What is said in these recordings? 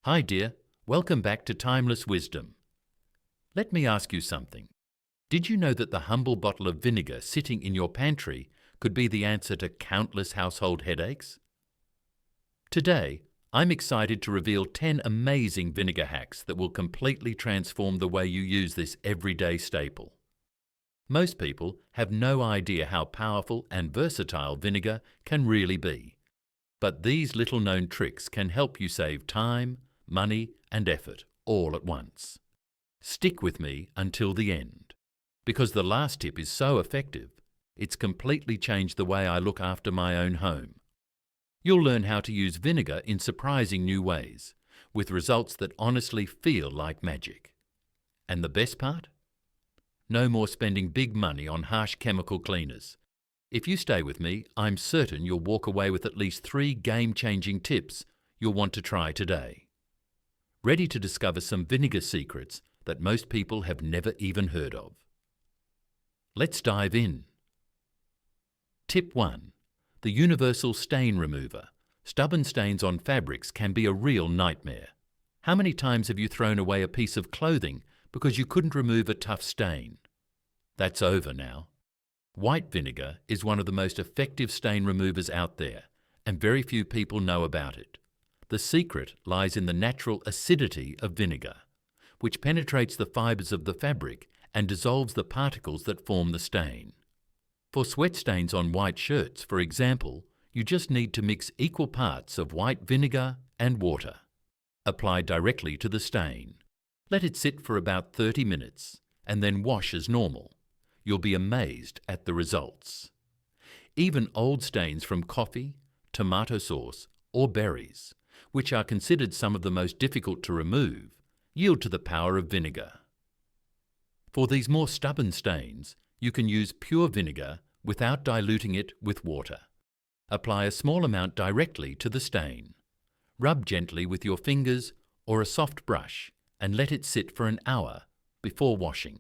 Hi dear, welcome back to Timeless Wisdom. Let me ask you something. Did you know that the humble bottle of vinegar sitting in your pantry could be the answer to countless household headaches? Today, I'm excited to reveal 10 amazing vinegar hacks that will completely transform the way you use this everyday staple. Most people have no idea how powerful and versatile vinegar can really be. But these little-known tricks can help you save time, money, and effort all at once. Stick with me until the end, because the last tip is so effective, it's completely changed the way I look after my own home. You'll learn how to use vinegar in surprising new ways, with results that honestly feel like magic. And the best part? No more spending big money on harsh chemical cleaners. If you stay with me, I'm certain you'll walk away with at least 3 game-changing tips you'll want to try today. Ready to discover some vinegar secrets that most people have never even heard of. Let's dive in. Tip 1. The universal stain remover. Stubborn stains on fabrics can be a real nightmare. How many times have you thrown away a piece of clothing because you couldn't remove a tough stain? That's over now. White vinegar is one of the most effective stain removers out there, and very few people know about it. The secret lies in the natural acidity of vinegar, which penetrates the fibres of the fabric and dissolves the particles that form the stain. For sweat stains on white shirts, for example, you just need to mix equal parts of white vinegar and water. Apply directly to the stain. Let it sit for about 30 minutes and then wash as normal. You'll be amazed at the results. Even old stains from coffee, tomato sauce, or berries, which are considered some of the most difficult to remove, yield to the power of vinegar. For these more stubborn stains, you can use pure vinegar without diluting it with water. Apply a small amount directly to the stain. Rub gently with your fingers or a soft brush and let it sit for an hour before washing.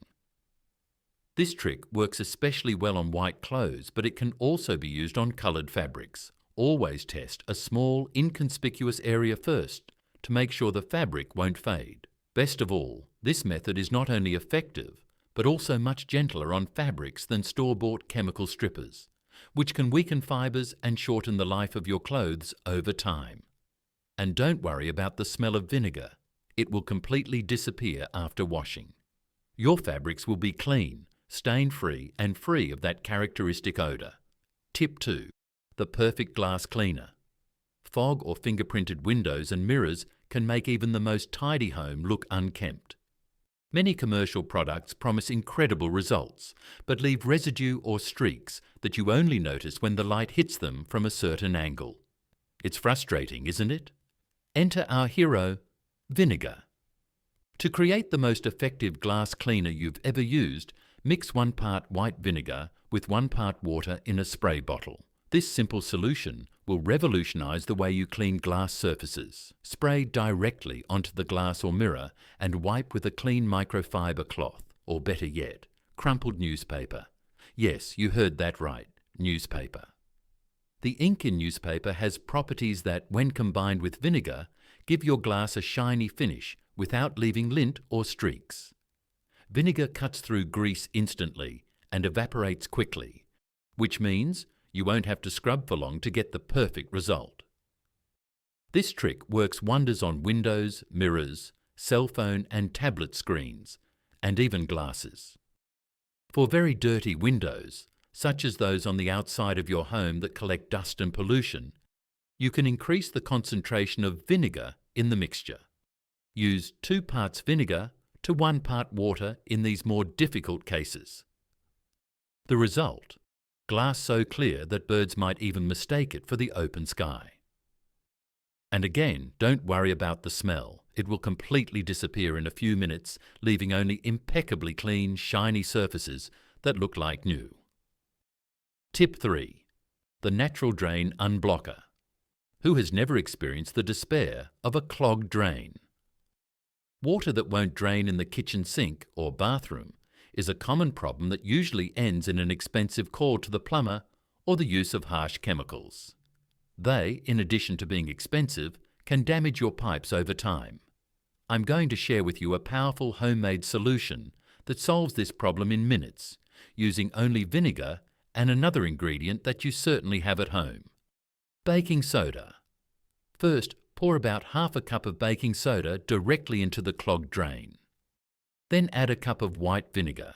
This trick works especially well on white clothes, but it can also be used on coloured fabrics. Always test a small, inconspicuous area first to make sure the fabric won't fade. Best of all, this method is not only effective, but also much gentler on fabrics than store-bought chemical strippers, which can weaken fibres and shorten the life of your clothes over time. And don't worry about the smell of vinegar. It will completely disappear after washing. Your fabrics will be clean, stain-free, and free of that characteristic odour. Tip 2. The perfect glass cleaner. Fog or fingerprinted windows and mirrors can make even the most tidy home look unkempt. Many commercial products promise incredible results, but leave residue or streaks that you only notice when the light hits them from a certain angle. It's frustrating, isn't it? Enter our hero, vinegar. To create the most effective glass cleaner you've ever used, mix 1 part white vinegar with 1 part water in a spray bottle. This simple solution will revolutionize the way you clean glass surfaces. Spray directly onto the glass or mirror and wipe with a clean microfiber cloth, or better yet, crumpled newspaper. Yes, you heard that right, newspaper. The ink in newspaper has properties that, when combined with vinegar, give your glass a shiny finish without leaving lint or streaks. Vinegar cuts through grease instantly and evaporates quickly, which means you won't have to scrub for long to get the perfect result. This trick works wonders on windows, mirrors, cell phone and tablet screens, and even glasses. For very dirty windows, such as those on the outside of your home that collect dust and pollution, you can increase the concentration of vinegar in the mixture. Use 2 parts vinegar to 1 part water in these more difficult cases. The result? Glass so clear that birds might even mistake it for the open sky. And again, don't worry about the smell. It will completely disappear in a few minutes, leaving only impeccably clean, shiny surfaces that look like new. Tip 3. The natural drain unblocker. Who has never experienced the despair of a clogged drain? Water that won't drain in the kitchen sink or bathroom is a common problem that usually ends in an expensive call to the plumber or the use of harsh chemicals. They, in addition to being expensive, can damage your pipes over time. I'm going to share with you a powerful homemade solution that solves this problem in minutes, using only vinegar and another ingredient that you certainly have at home: baking soda. First, pour about half a cup of baking soda directly into the clogged drain. Then add a cup of white vinegar.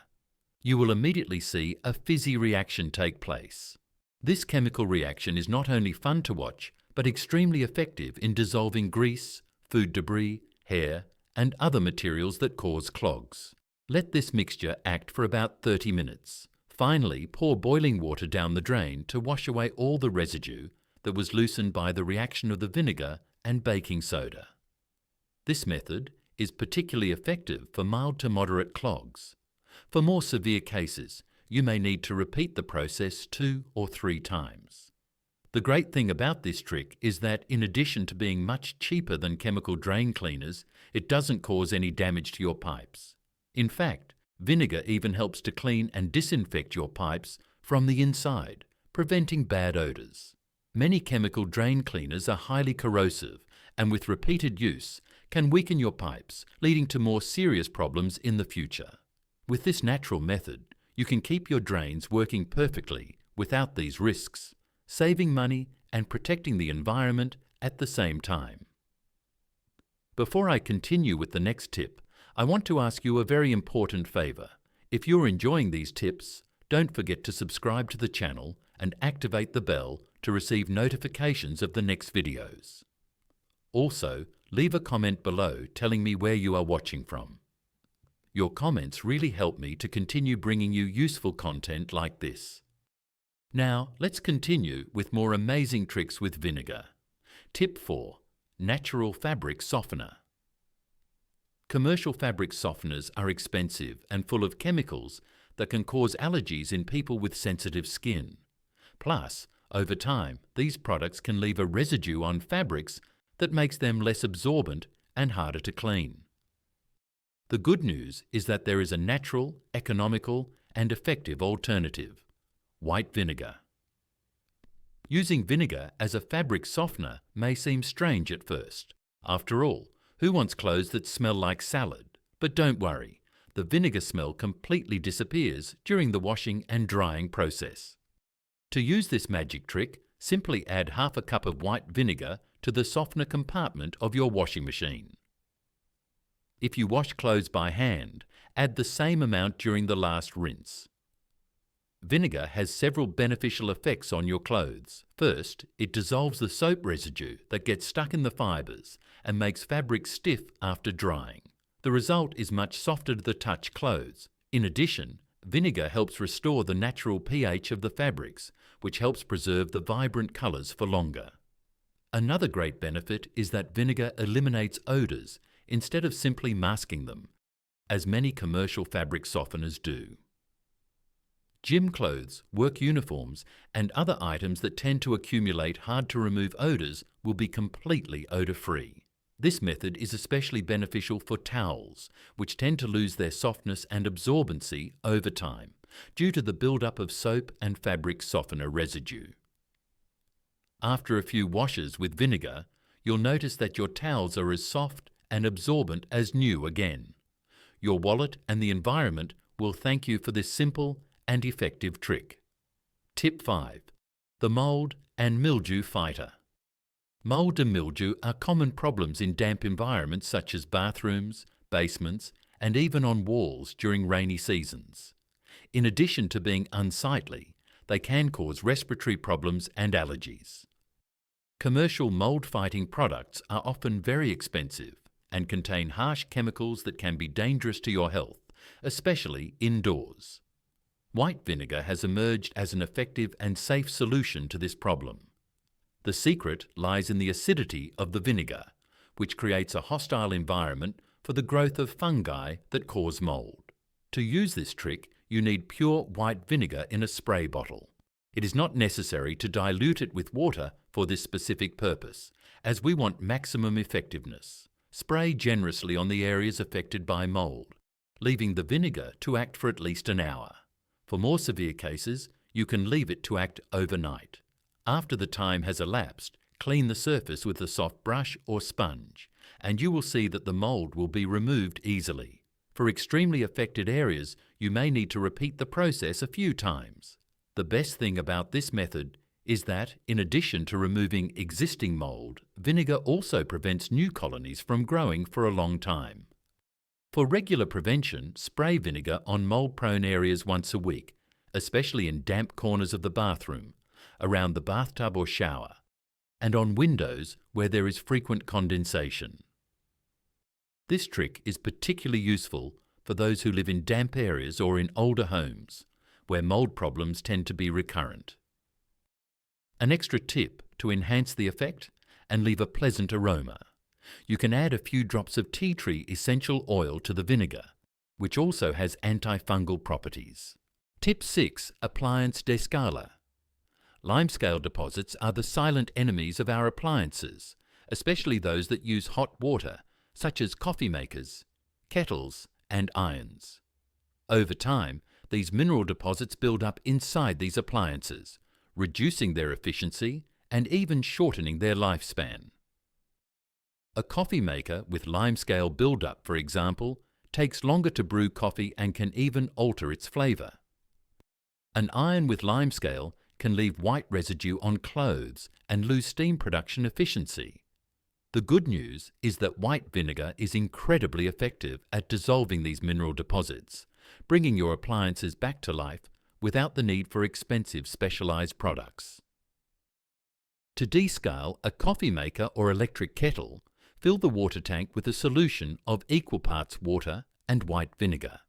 You will immediately see a fizzy reaction take place. This chemical reaction is not only fun to watch, but extremely effective in dissolving grease, food debris, hair, and other materials that cause clogs. Let this mixture act for about 30 minutes. Finally, pour boiling water down the drain to wash away all the residue that was loosened by the reaction of the vinegar and baking soda. This method is particularly effective for mild to moderate clogs. For more severe cases, you may need to repeat the process 2 or 3 times. The great thing about this trick is that in addition to being much cheaper than chemical drain cleaners, it doesn't cause any damage to your pipes. In fact, vinegar even helps to clean and disinfect your pipes from the inside, preventing bad odours. Many chemical drain cleaners are highly corrosive and with repeated use can weaken your pipes, leading to more serious problems in the future. With this natural method, you can keep your drains working perfectly without these risks, saving money and protecting the environment at the same time. Before I continue with the next tip, I want to ask you a very important favour. If you're enjoying these tips, don't forget to subscribe to the channel and activate the bell to receive notifications of the next videos. Also, leave a comment below telling me where you are watching from. Your comments really help me to continue bringing you useful content like this. Now, let's continue with more amazing tricks with vinegar. Tip 4. Natural fabric softener. Commercial fabric softeners are expensive and full of chemicals that can cause allergies in people with sensitive skin. Plus, over time, these products can leave a residue on fabrics that makes them less absorbent and harder to clean. The good news is that there is a natural, economical, and effective alternative: white vinegar. Using vinegar as a fabric softener may seem strange at first. After all, who wants clothes that smell like salad? But don't worry, the vinegar smell completely disappears during the washing and drying process. To use this magic trick, simply add half a cup of white vinegar to the softener compartment of your washing machine. If you wash clothes by hand, add the same amount during the last rinse. Vinegar has several beneficial effects on your clothes. First, it dissolves the soap residue that gets stuck in the fibres and makes fabric stiff after drying. The result is much softer to the touch clothes. In addition, vinegar helps restore the natural pH of the fabrics, which helps preserve the vibrant colours for longer. Another great benefit is that vinegar eliminates odours instead of simply masking them, as many commercial fabric softeners do. Gym clothes, work uniforms, and other items that tend to accumulate hard-to-remove odours will be completely odour-free. This method is especially beneficial for towels, which tend to lose their softness and absorbency over time due to the build-up of soap and fabric softener residue. After a few washes with vinegar, you'll notice that your towels are as soft and absorbent as new again. Your wallet and the environment will thank you for this simple and effective trick. Tip 5. The mould and mildew fighter. Mould and mildew are common problems in damp environments such as bathrooms, basements, and even on walls during rainy seasons. In addition to being unsightly, they can cause respiratory problems and allergies. Commercial mould-fighting products are often very expensive and contain harsh chemicals that can be dangerous to your health, especially indoors. White vinegar has emerged as an effective and safe solution to this problem. The secret lies in the acidity of the vinegar, which creates a hostile environment for the growth of fungi that cause mould. To use this trick, you need pure white vinegar in a spray bottle. It is not necessary to dilute it with water for this specific purpose, as we want maximum effectiveness. Spray generously on the areas affected by mould, leaving the vinegar to act for at least an hour. For more severe cases, you can leave it to act overnight. After the time has elapsed, clean the surface with a soft brush or sponge, and you will see that the mold will be removed easily. For extremely affected areas, you may need to repeat the process a few times. The best thing about this method is that, in addition to removing existing mold, vinegar also prevents new colonies from growing for a long time. For regular prevention, spray vinegar on mold-prone areas once a week, especially in damp corners of the bathroom, around the bathtub or shower, and on windows where there is frequent condensation. This trick is particularly useful for those who live in damp areas or in older homes, where mold problems tend to be recurrent. An extra tip to enhance the effect and leave a pleasant aroma. You can add a few drops of tea tree essential oil to the vinegar, which also has antifungal properties. Tip 6. Appliance descala. Limescale deposits are the silent enemies of our appliances, especially those that use hot water, such as coffee makers, kettles, and irons. Over time, these mineral deposits build up inside these appliances, reducing their efficiency and even shortening their lifespan. A coffee maker with limescale buildup, for example, takes longer to brew coffee and can even alter its flavour. An iron with limescale can leave white residue on clothes and lose steam production efficiency. The good news is that white vinegar is incredibly effective at dissolving these mineral deposits, bringing your appliances back to life without the need for expensive specialized products. To descale a coffee maker or electric kettle, fill the water tank with a solution of equal parts water and white vinegar.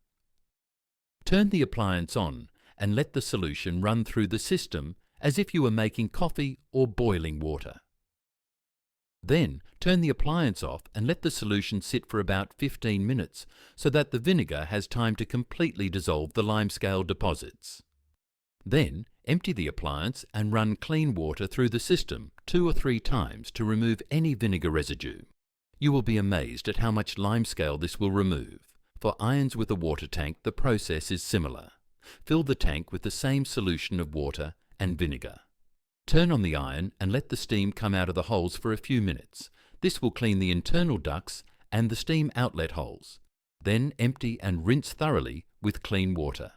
Turn the appliance on and let the solution run through the system as if you were making coffee or boiling water. Then turn the appliance off and let the solution sit for about 15 minutes so that the vinegar has time to completely dissolve the limescale deposits. Then empty the appliance and run clean water through the system 2 or 3 times to remove any vinegar residue. You will be amazed at how much limescale this will remove. For irons with a water tank, the process is similar. Fill the tank with the same solution of water and vinegar. Turn on the iron and let the steam come out of the holes for a few minutes. This will clean the internal ducts and the steam outlet holes. Then empty and rinse thoroughly with clean water.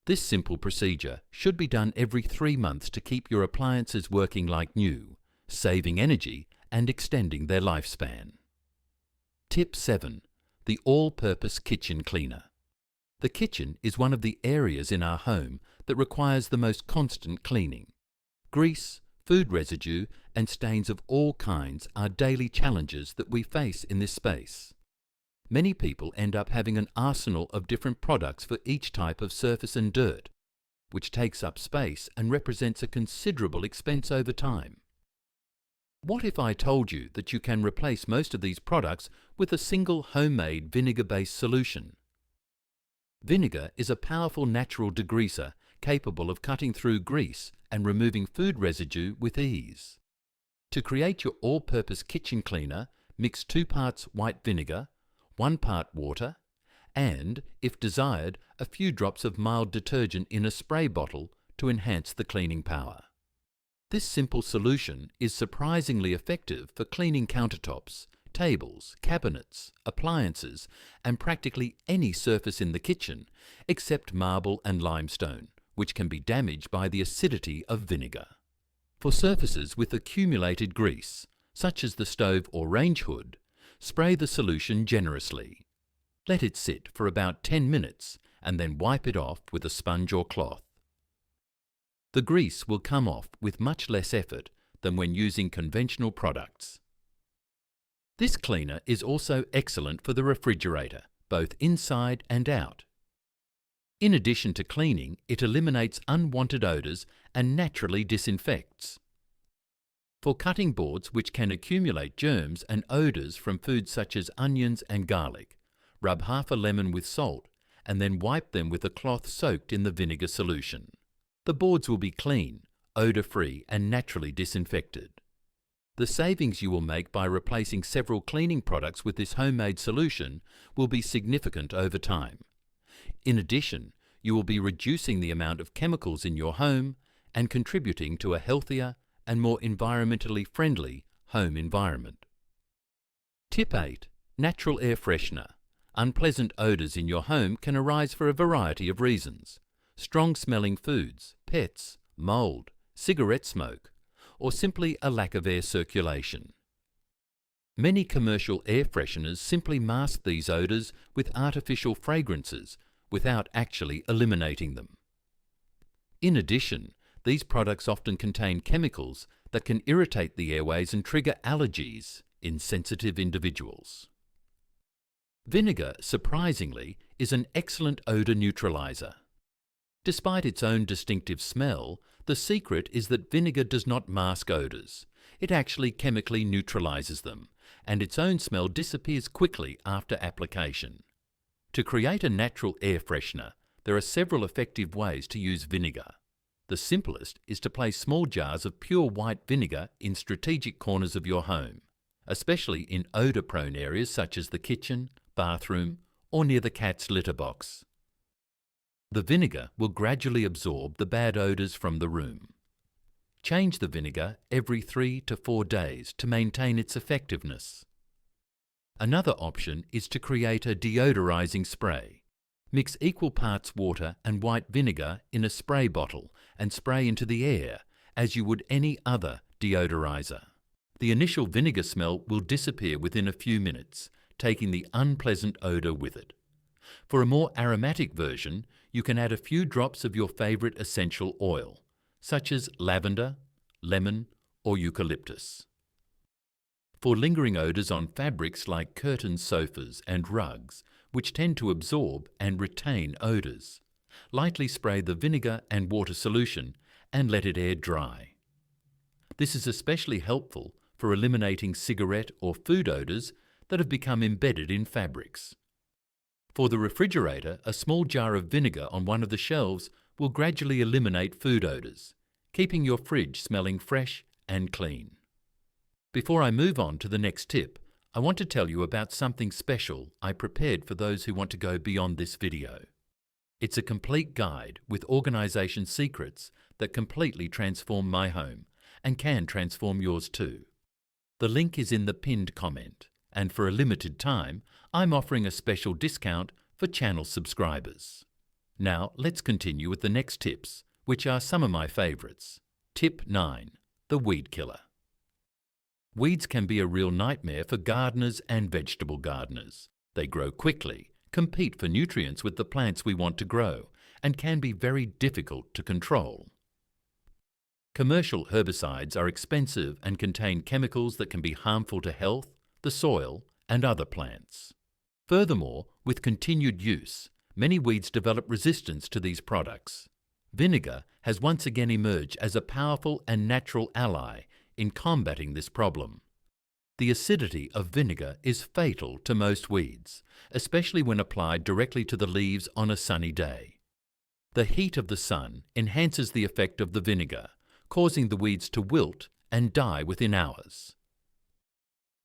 This simple procedure should be done every 3 months to keep your appliances working like new, saving energy and extending their lifespan. Tip 7. The all-purpose kitchen cleaner. The kitchen is one of the areas in our home that requires the most constant cleaning. Grease, food residue, and stains of all kinds are daily challenges that we face in this space. Many people end up having an arsenal of different products for each type of surface and dirt, which takes up space and represents a considerable expense over time. What if I told you that you can replace most of these products with a single homemade vinegar-based solution? Vinegar is a powerful natural degreaser capable of cutting through grease and removing food residue with ease. To create your all-purpose kitchen cleaner, mix 2 parts white vinegar, 1 part water, and, if desired, a few drops of mild detergent in a spray bottle to enhance the cleaning power. This simple solution is surprisingly effective for cleaning countertops, tables, cabinets, appliances, and practically any surface in the kitchen, except marble and limestone, which can be damaged by the acidity of vinegar. For surfaces with accumulated grease, such as the stove or range hood, spray the solution generously. Let it sit for about 10 minutes and then wipe it off with a sponge or cloth. The grease will come off with much less effort than when using conventional products. This cleaner is also excellent for the refrigerator, both inside and out. In addition to cleaning, it eliminates unwanted odours and naturally disinfects. For cutting boards which can accumulate germs and odours from foods such as onions and garlic, rub half a lemon with salt and then wipe them with a cloth soaked in the vinegar solution. The boards will be clean, odour-free and naturally disinfected. The savings you will make by replacing several cleaning products with this homemade solution will be significant over time. In addition, you will be reducing the amount of chemicals in your home and contributing to a healthier and more environmentally friendly home environment. Tip 8. Natural air freshener. Unpleasant odours in your home can arise for a variety of reasons. Strong-smelling foods, pets, mould, cigarette smoke, or simply a lack of air circulation. Many commercial air fresheners simply mask these odours with artificial fragrances without actually eliminating them. In addition, these products often contain chemicals that can irritate the airways and trigger allergies in sensitive individuals. Vinegar, surprisingly, is an excellent odour neutraliser. Despite its own distinctive smell, the secret is that vinegar does not mask odours. It actually chemically neutralises them, and its own smell disappears quickly after application. To create a natural air freshener, there are several effective ways to use vinegar. The simplest is to place small jars of pure white vinegar in strategic corners of your home, especially in odour-prone areas such as the kitchen, bathroom, or near the cat's litter box. The vinegar will gradually absorb the bad odours from the room. Change the vinegar every 3 to 4 days to maintain its effectiveness. Another option is to create a deodorizing spray. Mix equal parts water and white vinegar in a spray bottle and spray into the air as you would any other deodorizer. The initial vinegar smell will disappear within a few minutes, taking the unpleasant odour with it. For a more aromatic version, you can add a few drops of your favourite essential oil, such as lavender, lemon, or eucalyptus. For lingering odours on fabrics like curtains, sofas, and rugs, which tend to absorb and retain odours, lightly spray the vinegar and water solution and let it air dry. This is especially helpful for eliminating cigarette or food odours that have become embedded in fabrics. For the refrigerator, a small jar of vinegar on one of the shelves will gradually eliminate food odours, keeping your fridge smelling fresh and clean. Before I move on to the next tip, I want to tell you about something special I prepared for those who want to go beyond this video. It's a complete guide with organisation secrets that completely transform my home and can transform yours too. The link is in the pinned comment, and for a limited time, I'm offering a special discount for channel subscribers. Now, let's continue with the next tips, which are some of my favourites. Tip 9. The weed killer. Weeds can be a real nightmare for gardeners and vegetable gardeners. They grow quickly, compete for nutrients with the plants we want to grow, and can be very difficult to control. Commercial herbicides are expensive and contain chemicals that can be harmful to health, the soil, and other plants. Furthermore, with continued use, many weeds develop resistance to these products. Vinegar has once again emerged as a powerful and natural ally in combating this problem. The acidity of vinegar is fatal to most weeds, especially when applied directly to the leaves on a sunny day. The heat of the sun enhances the effect of the vinegar, causing the weeds to wilt and die within hours.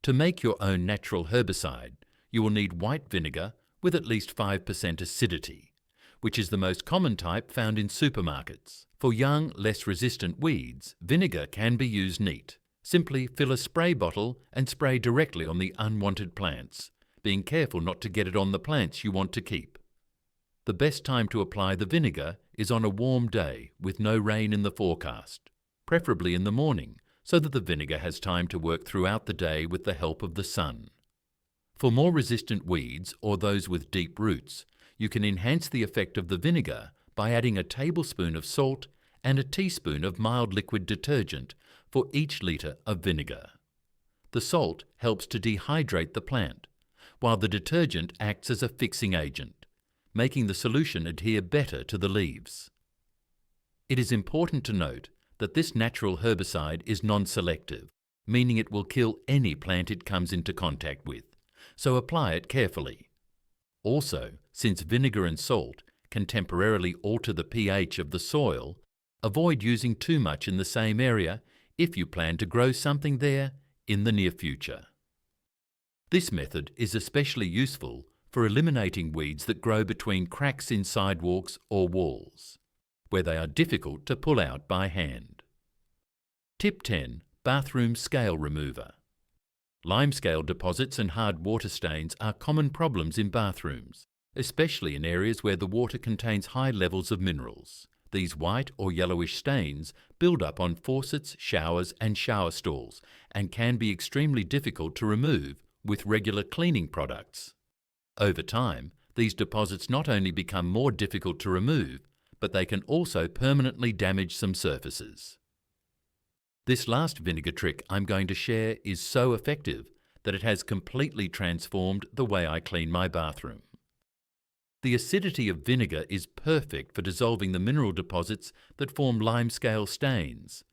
To make your own natural herbicide, you will need white vinegar with at least 5% acidity, which is the most common type found in supermarkets. For young, less resistant weeds, vinegar can be used neat. Simply fill a spray bottle and spray directly on the unwanted plants, being careful not to get it on the plants you want to keep. The best time to apply the vinegar is on a warm day with no rain in the forecast, preferably in the morning, so that the vinegar has time to work throughout the day with the help of the sun. For more resistant weeds or those with deep roots, you can enhance the effect of the vinegar by adding a tablespoon of salt and a teaspoon of mild liquid detergent for each litre of vinegar. The salt helps to dehydrate the plant, while the detergent acts as a fixing agent, making the solution adhere better to the leaves. It is important to note that this natural herbicide is non-selective, meaning it will kill any plant it comes into contact with, so apply it carefully. Also, since vinegar and salt can temporarily alter the pH of the soil, avoid using too much in the same area if you plan to grow something there in the near future. This method is especially useful for eliminating weeds that grow between cracks in sidewalks or walls, where they are difficult to pull out by hand. Tip 10. Bathroom Scale Remover. Limescale deposits and hard water stains are common problems in bathrooms, especially in areas where the water contains high levels of minerals. These white or yellowish stains build up on faucets, showers and shower stalls and can be extremely difficult to remove with regular cleaning products. Over time, these deposits not only become more difficult to remove, but they can also permanently damage some surfaces. This last vinegar trick I'm going to share is so effective that it has completely transformed the way I clean my bathroom. The acidity of vinegar is perfect for dissolving the mineral deposits that form limescale stains,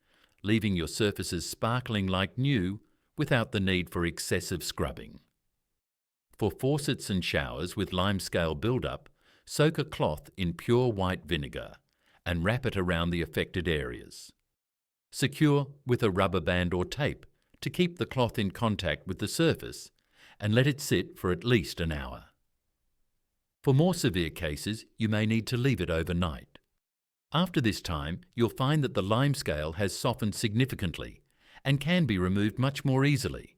leaving your surfaces sparkling like new without the need for excessive scrubbing. For faucets and showers with limescale buildup, soak a cloth in pure white vinegar and wrap it around the affected areas. Secure with a rubber band or tape to keep the cloth in contact with the surface and let it sit for at least an hour. For more severe cases, you may need to leave it overnight. After this time, you'll find that the limescale has softened significantly and can be removed much more easily,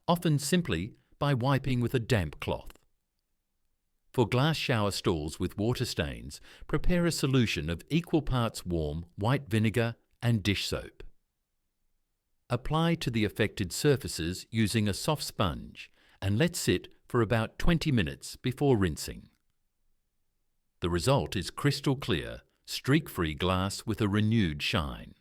often simply by wiping with a damp cloth. For glass shower stalls with water stains, prepare a solution of equal parts warm white vinegar and dish soap. Apply to the affected surfaces using a soft sponge and let sit for about 20 minutes before rinsing. The result is crystal clear, streak-free glass with a renewed shine.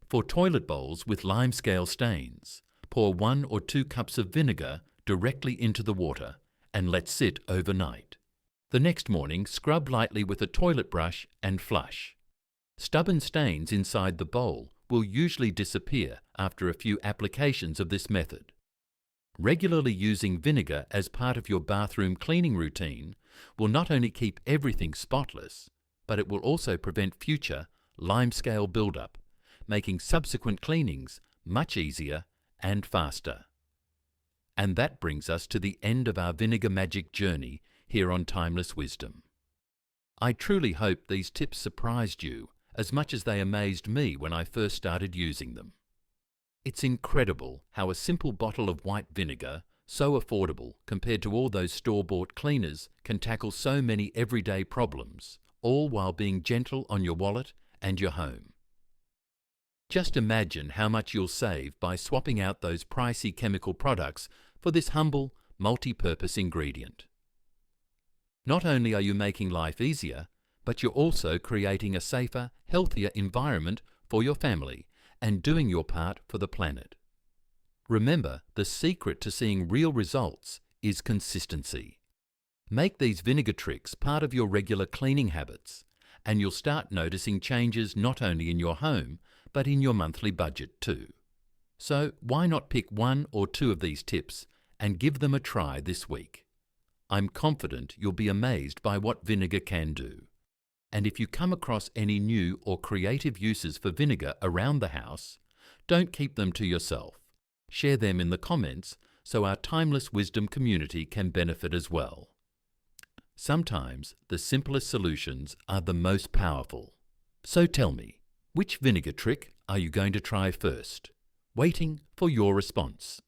For toilet bowls with limescale stains, pour 1 or 2 cups of vinegar directly into the water and let sit overnight. The next morning, scrub lightly with a toilet brush and flush. Stubborn stains inside the bowl will usually disappear after a few applications of this method. Regularly using vinegar as part of your bathroom cleaning routine will not only keep everything spotless, but it will also prevent future limescale buildup, making subsequent cleanings much easier and faster. And that brings us to the end of our vinegar magic journey here on Timeless Wisdom. I truly hope these tips surprised you as much as they amazed me when I first started using them. It's incredible how a simple bottle of white vinegar, so affordable compared to all those store-bought cleaners, can tackle so many everyday problems, all while being gentle on your wallet and your home. Just imagine how much you'll save by swapping out those pricey chemical products for this humble, multi-purpose ingredient. Not only are you making life easier, but you're also creating a safer, healthier environment for your family and doing your part for the planet. Remember, the secret to seeing real results is consistency. Make these vinegar tricks part of your regular cleaning habits, and you'll start noticing changes not only in your home, but in your monthly budget too. So why not pick 1 or 2 of these tips and give them a try this week? I'm confident you'll be amazed by what vinegar can do. And if you come across any new or creative uses for vinegar around the house, don't keep them to yourself. Share them in the comments so our Timeless Wisdom community can benefit as well. Sometimes the simplest solutions are the most powerful. So tell me, which vinegar trick are you going to try first? Waiting for your response.